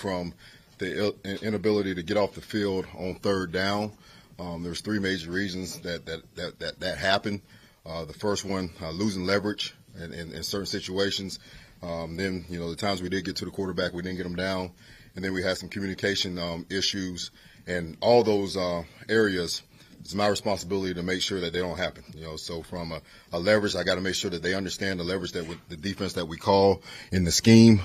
from the inability to get off the field on third down. There's three major reasons that happened. The first one, losing leverage in certain situations. Then, the times we did get to the quarterback, we didn't get them down. And then we had some communication issues. And all those areas, it's my responsibility to make sure that they don't happen. So from a leverage, I got to make sure that they understand the leverage the defense that we call in the scheme.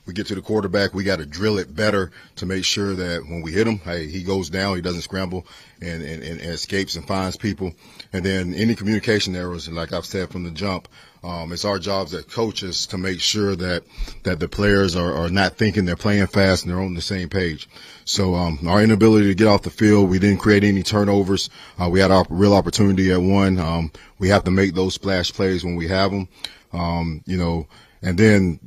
We get to the quarterback, we got to drill it better to make sure that when we hit him, hey, he goes down, he doesn't scramble and escapes and finds people. And then any communication errors, like I've said from the jump, it's our jobs as coaches to make sure that the players are not thinking they're playing fast and they're on the same page. So our inability to get off the field, we didn't create any turnovers. We had a real opportunity at one. We have to make those splash plays when we have them. And then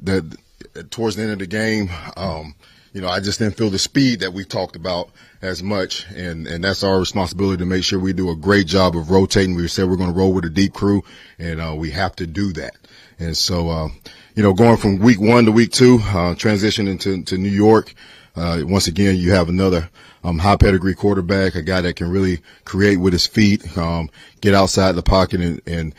towards the end of the game, I just didn't feel the speed that we talked about as much, and that's our responsibility to make sure we do a great job of rotating. We said we're going to roll with a deep crew, and we have to do that. And so, going from week 1 to week 2, transitioning to New York, once again, you have another high pedigree quarterback, a guy that can really create with his feet, get outside the pocket and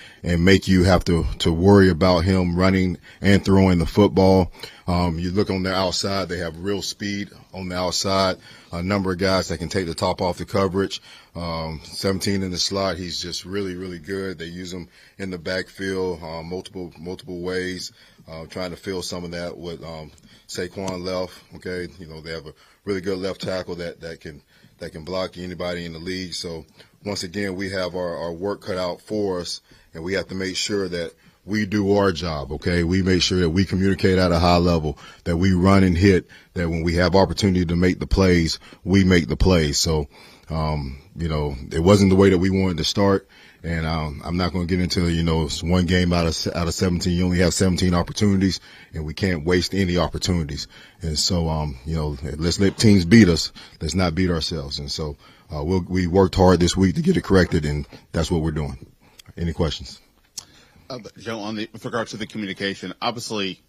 make you have to worry about him running and throwing the football. You look on the outside, they have real speed on the outside, a number of guys that can take the top off the coverage. 17 in the slot, he's just really, really good. They use him in the backfield, multiple ways, trying to fill some of that with Saquon left. Okay, they have a really good left tackle that can block anybody in the league. So once again, we have our work cut out for us, and we have to make sure that we do our job. Okay, we make sure that we communicate at a high level, that we run and hit, that when we have opportunity to make the plays, we make the plays. So it wasn't the way that we wanted to start. And I'm not going to get into, it's one game out of 17. You only have 17 opportunities, and we can't waste any opportunities. And so, let's let teams beat us. Let's not beat ourselves. And so we worked hard this week to get it corrected, and that's what we're doing. Any questions? Joe, with regard to the communication, obviously,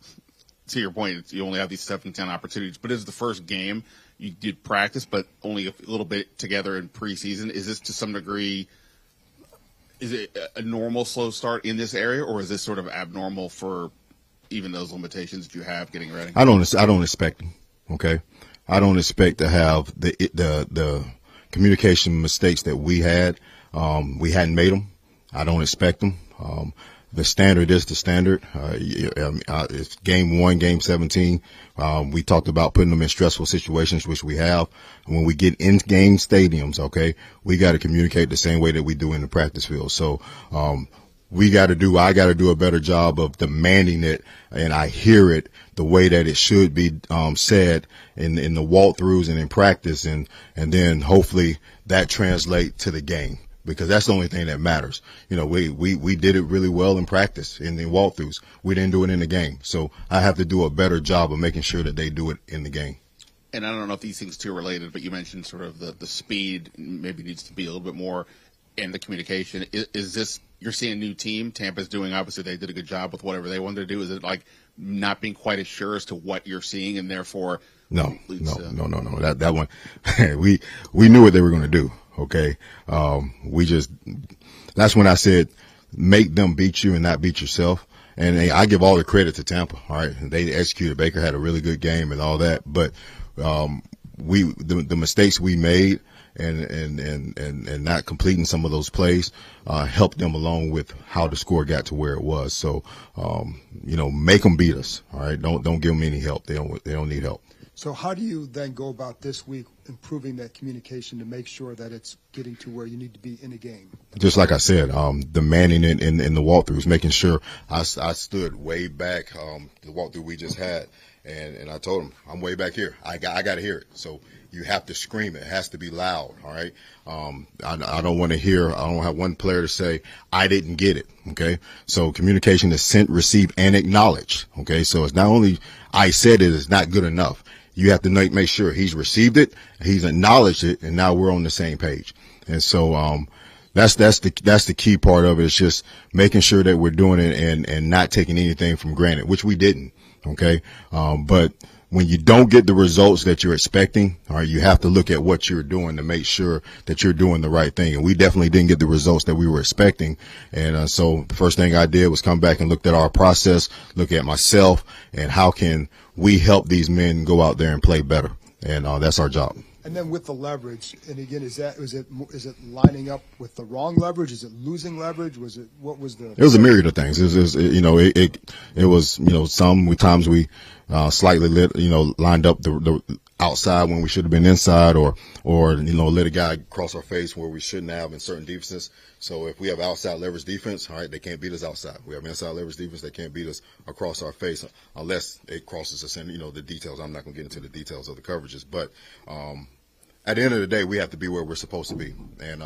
to your point, you only have these 7-10 opportunities, but it's the first game. You did practice, but only a little bit together in preseason. Is this to some degree – is it a normal slow start in this area, or is this sort of abnormal for even those limitations that you have getting ready? I don't expect them. Okay, I don't expect to have the communication mistakes that we had. We hadn't made them. I don't expect them. The standard is the standard. It's game 1, game 17. We talked about putting them in stressful situations, which we have. When we get in game stadiums, okay, we got to communicate the same way that we do in the practice field. So, I got to do a better job of demanding it, and I hear it the way that it should be, said in the walkthroughs and in practice. And then hopefully that translates to the game, because that's the only thing that matters. We did it really well in practice in the walkthroughs. We didn't do it in the game. So I have to do a better job of making sure that they do it in the game. And I don't know if these things too are related, but you mentioned sort of the speed maybe needs to be a little bit more, and the communication. Is this, you're seeing a new team Tampa's doing? Obviously they did a good job with whatever they wanted to do. Is it like not being quite as sure as to what you're seeing, and therefore No. That one, we knew what they were going to do. Okay. That's when I said, make them beat you and not beat yourself. And I give all the credit to Tampa. All right. They executed. Baker had a really good game and all that. But, the mistakes we made and not completing some of those plays, helped them along with how the score got to where it was. So, make them beat us. All right. Don't give them any help. They don't need help. So how do you then go about this week improving that communication to make sure that it's getting to where you need to be in a game? Just like I said, demanding it in the walkthroughs, making sure I stood way back, the walkthrough we just had, and I told him, I'm way back here. I got to hear it. So you have to scream it. It has to be loud, all right? I don't want to hear, I don't have one player to say, I didn't get it, okay? So communication is sent, received, and acknowledged, okay? So it's not only I said it, it's not good enough. You have to make sure he's received it, he's acknowledged it, and now we're on the same page. And so that's the key part of it. It's just making sure that we're doing it and not taking anything for granted, which we didn't. Okay, but when you don't get the results that you're expecting, all right, you have to look at what you're doing to make sure that you're doing the right thing. And we definitely didn't get the results that we were expecting. And so the first thing I did was come back and looked at our process, look at myself, and how can we help these men go out there and play better. And that's our job. And then with the leverage, and again, is it lining up with the wrong leverage? Is it losing leverage? What was the? It was a myriad of things. It was times we slightly lined up the outside when we should have been inside, or let a guy cross our face where we shouldn't have in certain defenses. So if we have outside leverage defense, all right, they can't beat us outside. We have inside leverage defense, they can't beat us across our face unless it crosses us in the details. I'm not going to get into the details of the coverages, but at the end of the day, we have to be where we're supposed to be, and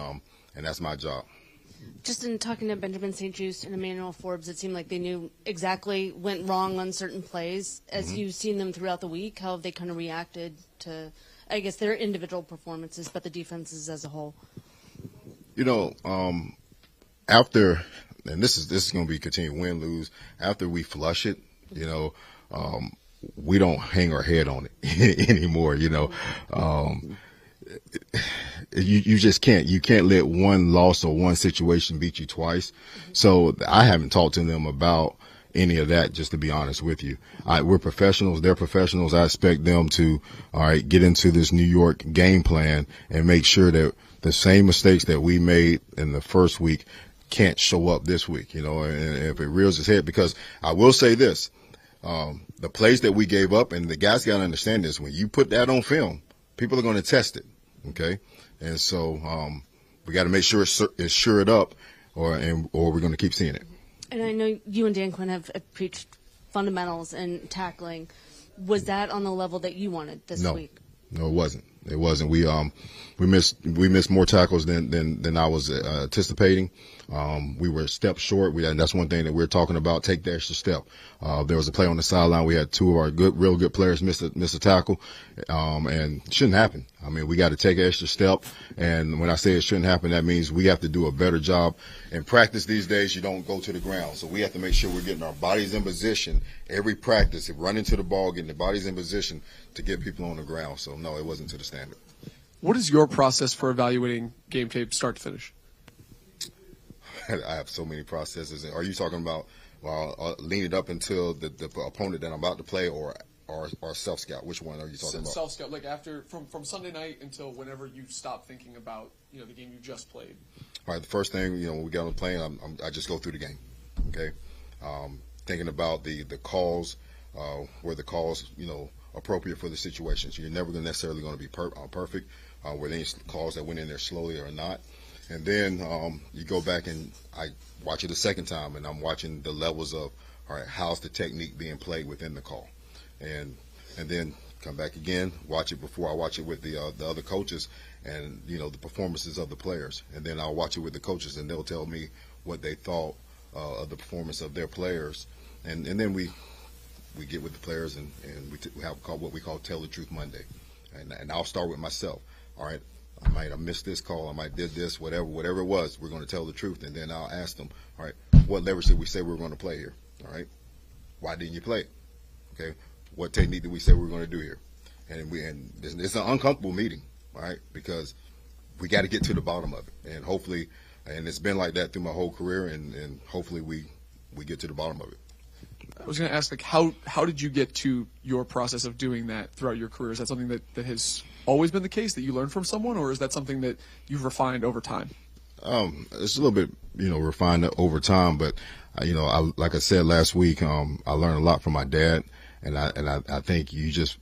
that's my job. Just in talking to Benjamin St. Juste and Emmanuel Forbes, it seemed like they knew exactly went wrong on certain plays. As you've seen them throughout the week, how have they kind of reacted to, I guess, their individual performances, but the defenses as a whole? After, and this is going to be continued win lose. After we flush it, we don't hang our head on it anymore. You just can't. You can't let one loss or one situation beat you twice. So I haven't talked to them about any of that, just to be honest with you. We're professionals. They're professionals. I expect them to, all right, get into this New York game plan and make sure that the same mistakes that we made in the first week can't show up this week, and if it rears its head, because I will say this, the plays that we gave up, and the guys got to understand this, when you put that on film, people are going to test it. Okay. And so, we got to make sure it's shored up or we're going to keep seeing it. And I know you and Dan Quinn have preached fundamentals and tackling. Was that on the level that you wanted this week? No, it wasn't. It wasn't. We missed more tackles than I was anticipating. We were a step short. And that's one thing that we're talking about. Take the extra step. There was a play on the sideline. We had two of our real good players miss a tackle, and it shouldn't happen. I mean, we got to take an extra step. And when I say it shouldn't happen, that means we have to do a better job. In practice these days, you don't go to the ground, so we have to make sure we're getting our bodies in position every practice, running to the ball, getting the bodies in position to get people on the ground. So no, it wasn't to the standard. What is your process for evaluating game tape start to finish? I have so many processes. Are you talking about lean it up until the opponent that I'm about to play, or self scout? Which one are you talking about? Self scout, like after from Sunday night until whenever you stop thinking about the game you just played. All right, the first thing when we get on the plane, I just go through the game. Okay, thinking about the calls, where the calls appropriate for the situation. So you're never necessarily going to be perfect. Were there any calls that went in there slowly or not? And then you go back and I watch it a second time, and I'm watching the levels of, all right, how's the technique being played within the call, and then come back again, watch it before I watch it with the other coaches, and the performances of the players, and then I'll watch it with the coaches, and they'll tell me what they thought of the performance of their players, and then we get with the players and we have what we call Tell the Truth Monday, and I'll start with myself. All right, I might have missed this call, I might did this, whatever it was, we're going to tell the truth, and then I'll ask them, all right, what leverage did we say we were going to play here? All right, why didn't you play it? Okay, what technique did we say we were going to do here? And it's an uncomfortable meeting, all right, because we got to get to the bottom of it, and hopefully, and it's been like that through my whole career, and hopefully we get to the bottom of it. I was going to ask, how did you get to your process of doing that throughout your career? Is that something that has always been the case, that you learned from someone, or is that something that you've refined over time? It's a little bit, refined over time, but like I said last week, I learned a lot from my dad, and I think you just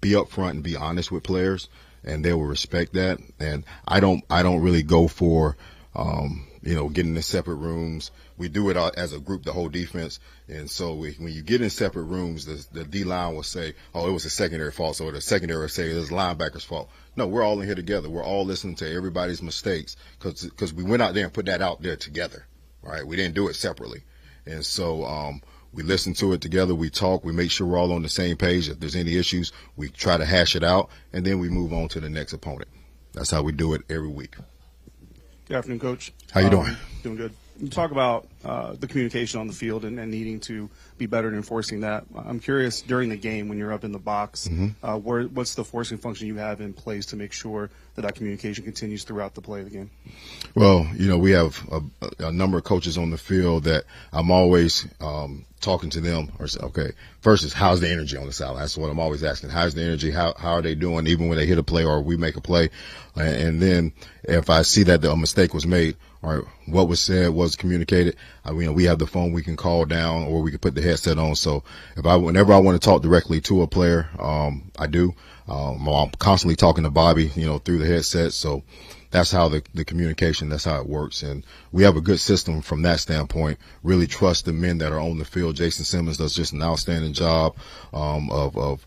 be upfront and be honest with players, and they will respect that. And I don't really go for, getting in separate rooms. We do it as a group, the whole defense. And so when you get in separate rooms, the D-line will say, oh, it was a secondary fault. So the secondary will say it was linebacker's fault. No, we're all in here together. We're all listening to everybody's mistakes because we went out there and put that out there together, right? We didn't do it separately. And so we listen to it together. We talk. We make sure we're all on the same page. If there's any issues, we try to hash it out, and then we move on to the next opponent. That's how we do it every week. Good afternoon, Coach. How you doing? Doing good. You talk about the communication on the field and needing to be better at enforcing that. I'm curious, during the game when you're up in the box, what's the forcing function you have in place to make sure that communication continues throughout the play of the game? Well, we have a number of coaches on the field that I'm always talking to them. Or say, okay, first is how's the energy on the sideline? That's what I'm always asking. How's the energy? How are they doing? Even when they hit a play or we make a play, and then if I see that a mistake was made, or what was said was communicated, we have the phone we can call down, or we can put the headset on. So whenever I want to talk directly to a player, I do. I'm constantly talking to Bobby, through the headset. So that's how the communication, that's how it works. And we have a good system from that standpoint. Really trust the men that are on the field. Jason Simmons does just an outstanding job of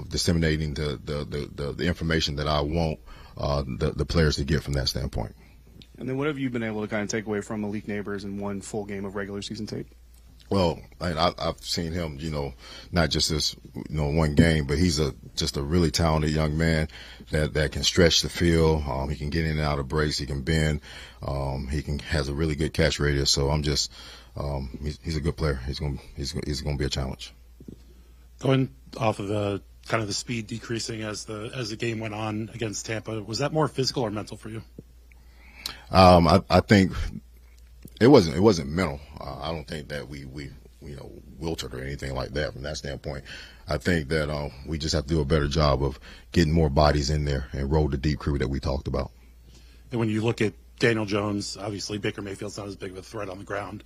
disseminating the information that I want the players to get from that standpoint. And then what have you been able to kind of take away from Malik Neighbors in one full game of regular season tape? Well, I've seen him, not just this, one game, but he's just a really talented young man that can stretch the field. He can get in and out of breaks. He can bend. Has a really good catch radius. So I'm just, he's a good player. He's going to be a challenge. Going off of the kind of the speed decreasing as the game went on against Tampa, was that more physical or mental for you? I think it wasn't mental. I don't think that we wilted or anything like that from that standpoint. I think that we just have to do a better job of getting more bodies in there and roll the deep crew that we talked about. And when you look at Daniel Jones, obviously Baker Mayfield's not as big of a threat on the ground.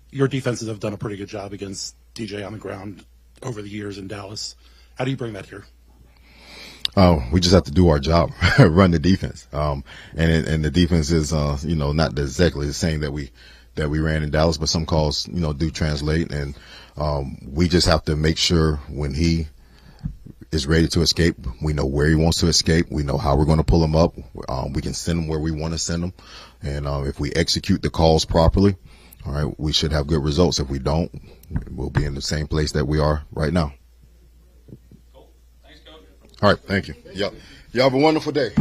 Your defenses have done a pretty good job against DJ on the ground over the years in Dallas. How do you bring that here? We just have to do our job, run the defense. And the defense is, not exactly the same that we ran in Dallas, but some calls, do translate. And we just have to make sure when he is ready to escape, we know where he wants to escape. We know how we're going to pull him up. We can send him where we want to send him. And if we execute the calls properly, all right, we should have good results. If we don't, we'll be in the same place that we are right now. All right, thank you. Y'all have a wonderful day.